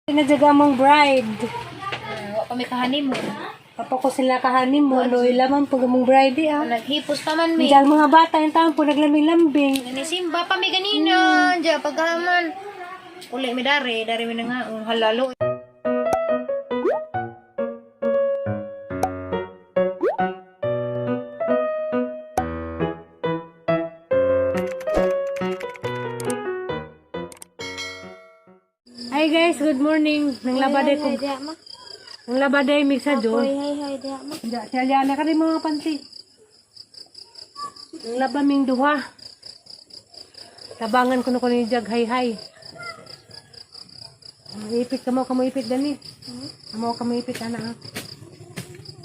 Pinadyaga mong bride. Wa pa may kahanim mo. Papa ko sila kahanim mo. Loy laman pag mong bride ah. Naghipos pa man mi. Diyan mga bata yung taon po naglambing-lambing. Nanisimba pa mi ganina. Diya paghaman. Uli mi dari mi na nga. Halalo. Hi guys, good morning. Nang labaday ko. Nang labaday mix sa jo. Hay diya mo. Diya, siya na ka rin mga panty. Nang labaming duha. Tabangan ko na ko ni Jag, hay. Ipit ka mo ipit dani. Kamo ipit ana.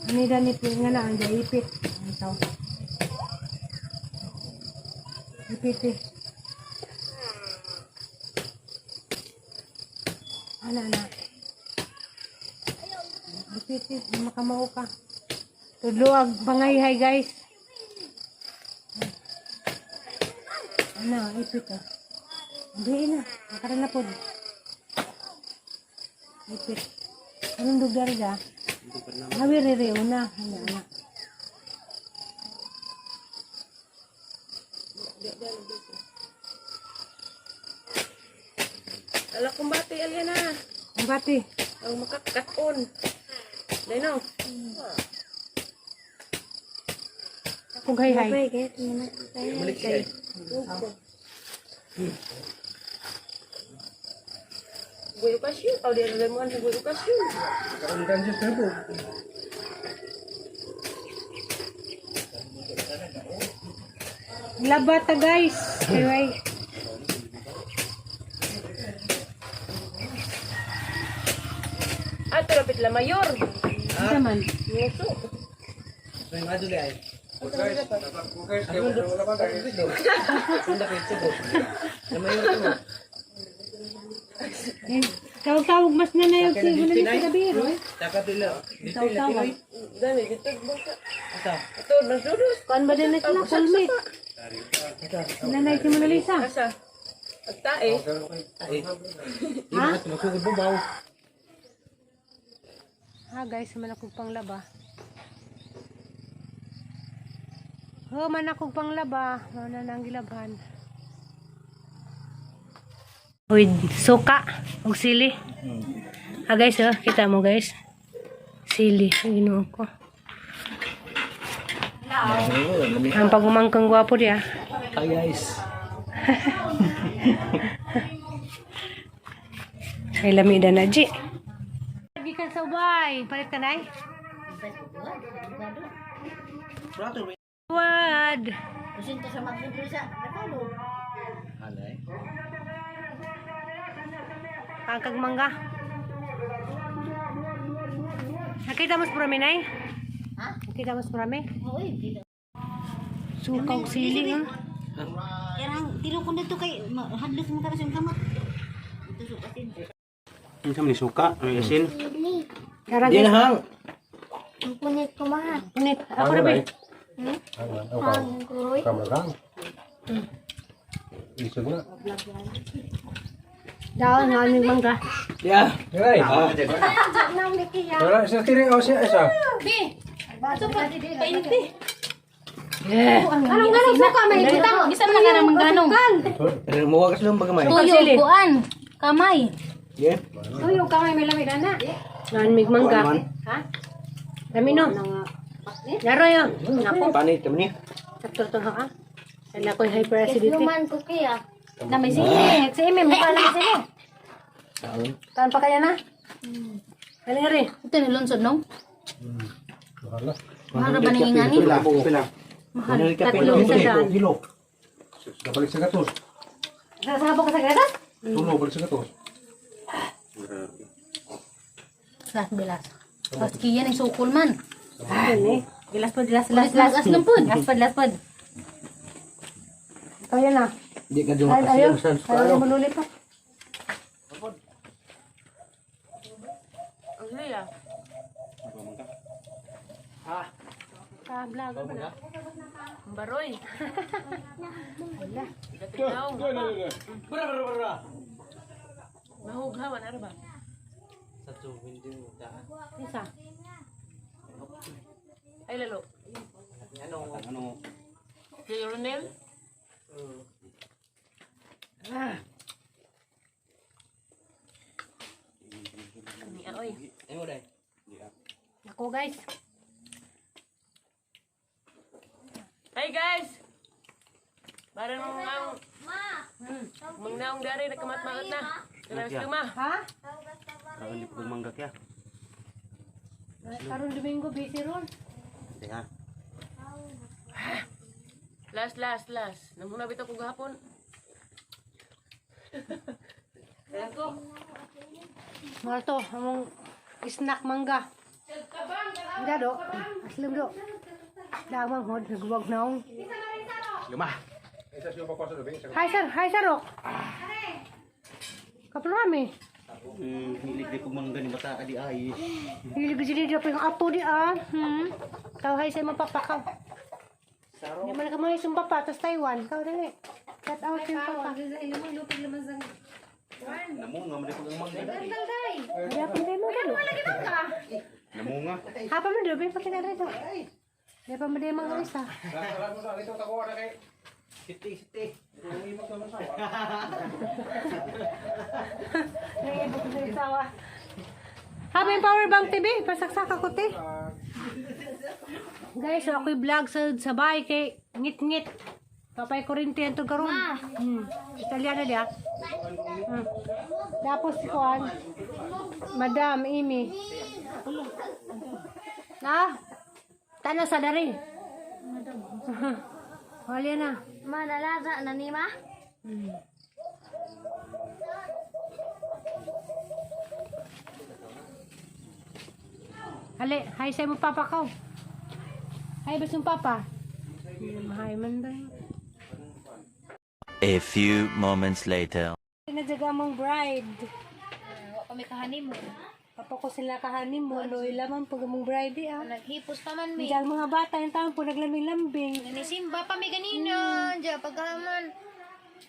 Ani dani nga na anja ipit. Ito. Ipit eh. Ana. Ipit eh. Makamao ka. Tudluag bangayhay guys. Ana, ipit ah. Hindi na. Makaran na po. Ipit. Anong lugar ka? Hawiri una. Ana. Ala kumbati alyan na. Ang bati. Ang makakaton. Dino. Kung hay. Balik kay. Gue ukasyon. Tau dia lemuan gue ukasyon. Kaundan siya sabo. Labata guys. Anyway. Ah, terapit la mayor. Naman. Nguso. May maduli ay. Guys, kayo wala pa tayo dito. Sunda kayo sibo. Namayor ko. Tawag mas na yung sibo na nito gabi. Dapat dilo. Dito Tawag. Dami dito bangka. Asa? Ato nagdudus. Kuan ba din na sila? Kulmit. Nanay si Mona Lisa. Asa? Agtae. Ay. Di ba masugod mo baw? Ha guys, manakog pang laba. Manakog pang laba. Mana nang gilabhan. With suka ug sili. Ha guys, kita mo guys. Sili, ginuo ko. Ang pagumangkang gwapo dia. Hi guys. Ay lamida na ji. Lagi ka sa ubay. Palit ka na Wad. Alay. Pangkag mangga. Nakita mo sa prami na Ha? Nakita mo sa prami? Suka ug sili ha. Yarang tilo ko dito kay hadlos mo ka sa kamot. Ito sukatin. Ang kami suka, ang asin. Karag. Di na hang. Ang punit ko mahal. Punit. Ako na ba? Ang kuroy. Daon nga aming mangga. Ya. Ay. Nang likiya. Wala sa tiri o siya isa. Baso pa painit eh. Anong ganong suka may kita mo? Bisa man ka mangganong. Ano mo wagas lang bagamay. Tuyo, kuan, kamay. Yeah. Tuyo ka may lamig na. Nan mig mangga. Ha? Dami no. Laro yo. Nako. Panit kami ni. Sakto to ha. Ana ko hyperacidity. Human ko kaya. Na may sili. Si Eme, mukha na sili. Taan pa kaya na? Kali rin. Ito nilunsod, no? Wala. Mahal ka ba nangingani? Pila. Mahal. Tatlo sa daan. Kilo. Balik sa gatos. Sasabog ka sa gatas? Tulo balik sa gatos. Las bilas. Pas kiyan ang sukol man. Ayun eh. Gilas po. Las lang po. Laspad. Kaya na. Di ka Ayun, ayun. sa Kaya na manulit pa. Ang liya. Vlog ba na? Baroy. Wala. Gatinaw. Bara. Mahughawan, ano ba? Sa tuwin din mo daan. Isa. Ay, lalo. Ano? Si Ronel? Kami, oy. Ano dai? Ako guys. Hey guys! Barang nang mangnaong dari nagkamat-maot na. Kailangan sa luma. Ha? Karon di ko manggak ya. Karon Domingo busy ron. Di ha. Last. Namuna bitaw ko gahapon. Ayan ko. Mga to, among snack mangga. Hindi do. Aslim do. Damang hod, nagwag naong. Luma. Hi sir, Rok. Kaprami. Hilig di ko mangga ni bata adi ay. Hilig sila dito yung ato di ah. Kau hay sa mapapakaw. Di man ka mga isang papa, tas Taiwan. Kau dali. Cut out yung papa. Namunga man di ko mangga dai. Ada apa dia mau kan? Namunga. Apa man do bin pakita dito. Dia pa man dia mga isa. Siti. Naiibot ko sa isawa. Haba yung power bank TV, pasaksak ako te. Guys, so ako'y vlog sa bahay kay ngit-ngit. Papay kurinti yan to karon. Italiano dia. Tapos si Kuan, Madam Amy. Tanong sa dari. Wala na. Manalaza na ni ma? Hali, hi sa mo papa ko. Hi bas yung papa. Hi man daw. A few moments later. Pinadyaga mong bride. Wa pa may kahanim mo. Papa ko sila kahanin mo. Loy lamang pag mong bride ah. Naghipos pa man mi. Diyan mga bata yung taon po naglaming-lambing. Nanisimba pa mi ganina. Diya pagkaman.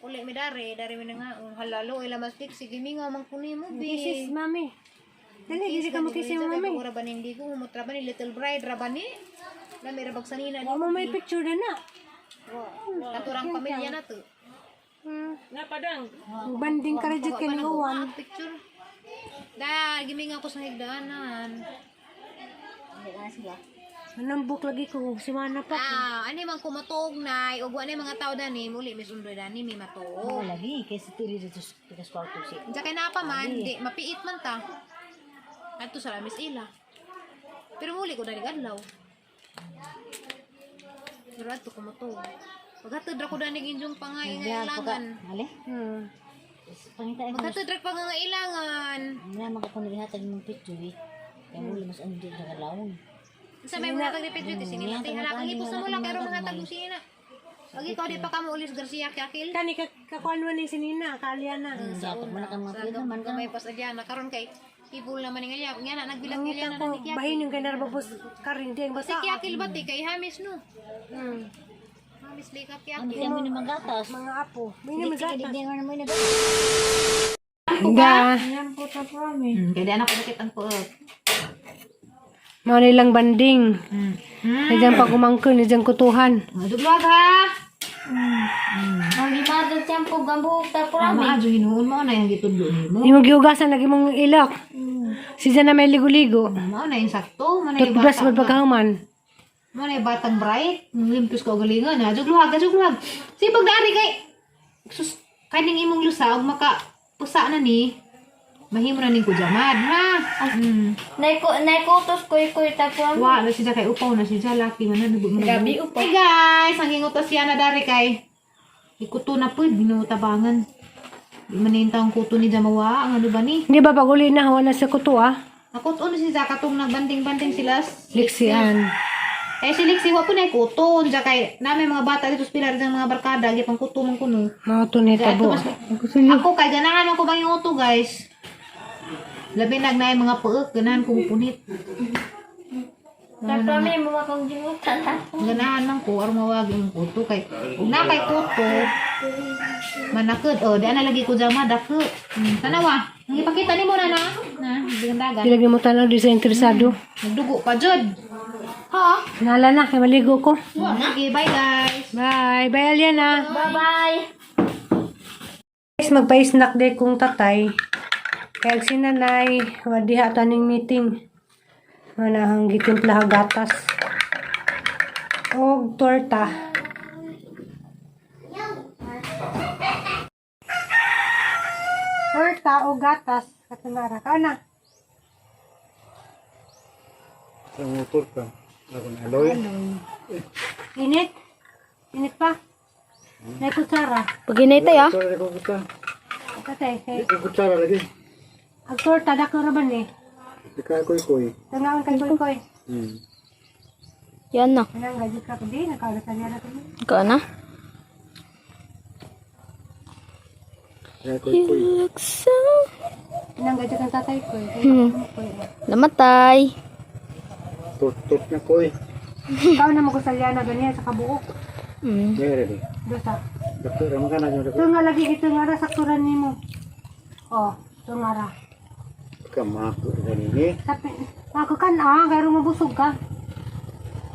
Uli mi dari mi nga. Halalo ila mas dik sige mi nga man kunin mo Kisses, bi. mami. Dali, hindi ka makisip mo, mami. Ora ba hindi ko mutra ba ni little bride rabani? Lami rabag sanina Huwag mo may picture na na. Naturang pamilya na to. Napadang. Banding ka rin dyan kalingawan. Picture. Da, giminga ko sa higdaanan. Hindi na sila. Anambok lagi ko. Si Mana pa. Ani man ko matog na, ug wa ni mga tao dani muli mis undoy dani mi matog. Lagi, kasi tiri dito sa kwarto si. Diya kay napa man, di mapiit man ta. Adto sa Miss Ila. Pero muli ko dali adlaw. Pero adto ko matog. Paghatod ra ko dani ginjong pangailangan. Ali? Maghatod ra pangailangan. Nga makapunaghatag ng picture eh. Kaya muli mas ano din sa kalawon. Sa may mga tagdipit dito sinilati halakang ipos na mo lang pero mga tagusina. Pag ikaw di pa kamo ulis Garcia Kakil. Kani kakuan mo ni sinina, kaaliana. Dapat man ang mga Sa pwede man ka. may pas adyana karon kay ibul naman ng alya. Nga na nagbilag Ang nila ita na ko, ni Kakil. bahin yung ganar babos karindeng Si basa. Kakil ba ti kay Hamis no? Hamis likap Ang Kakil. dami ni magatas. Mga apo. May naman Hindi zata. din mo na Hangga. Kaya anak ko nakit ang puot. Mga nilang banding. Nandiyan pag umangkon, nandiyan kutuhan. Duglag ha. Ang limado tiyempo gambuhok ta po Ama ajo hinuon mo na yung gitudlo nimo. Hindi mo giugasan, lagi mong ilok. Si Jan na may ligo-ligo. Mao na yung sakto, man na yung Toothbrush bata. mo pagkahuman. Mao na yung batang bright, limpis ka galingan ha. Jugluhag, jugluhag. Sipag dari kay sus kaning imong lusa og maka pusa na ni. Mahimo na ning kujamad ha. Naikutos ko ta po. Wa na siya kay upaw na siya laki man na nabot mo. Gabi upaw. Hey guys, ang ingotos siya na dari kay ikuto na pud binutabangan. Di man nintang kuto ni Jamawa ang ano ba ni? Hindi ba pag uli na wala sa kuto ah? Ako to siya katong nagbanding-banding sila. Liksian. Eh si Lixie wa po na kuto, diya kay namin mga bata dito sa pilar ng mga barkada gipang kuto man kuno. Mga to ni tabo. Ako kay ganahan ako bang uto guys. Labi nagnay mga puuk, ganahan ko punit. Kami mo akong gimutan. Ganahan man ko aron mawag yung kuto kay ug na kay kuto. Manakod di ana lagi ko jama dako. Tanawa, ipakita nimo na na. Bindagan. Ilagay mo tanaw di sa interesado. Nagdugo pa, Jod. Ha? Nala na, kay maligo ko. Sige, bye guys. Bye. Bye, Aliana. Bye-bye. Guys, magpa-snack day kong tatay. Kaya si nanay, wadiha taning meeting. Manahang gitimpla gatas. O torta. Torta o gatas. Katunara ka na. Sa motor ka. Ako na aloy. Init? Init pa? May kutsara. Pag initay ah. Kutsara ko kita. Tatay, kay Kutsara lagi. ang torta dako ra ba ni? Ika koy. Tangaon kay koy. Yan na. Anang gadget ka pudi, nakagatan niya na kami. Ikaw na. Ika koy. Look so... Anang gadget ang tatay ko. Namatay. Tot na koy. Ikaw na magkusalya na ganyan sa kabuok. Mere di. Dosa. Doktor mo kana jud Ito nga lagi, ito nga ra sakturan nimo. Oh, ito nga ra. ka mako ganini. Sabi, ako kan garo mabusog ka.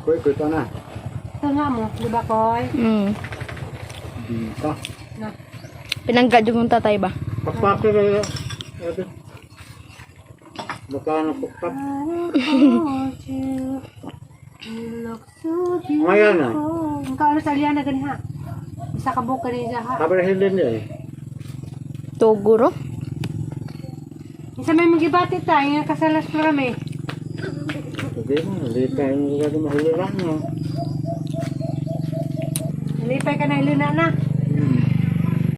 Koy to na. Ito nga mo, di ba koy? Bisa. Na. Pinangga yung tatay ba? Papake ra. Baka na pukap. You look so beautiful. Ngayon na. Ikaw na salya na ganha. Isa ka buka rin siya ha. Kabar hilin ni. Tuguro. Isa may magibati tayo, nga kasalas mo rami. Sige mo, lita yung gagawin mahulira no. Nalipay ka na iluna na.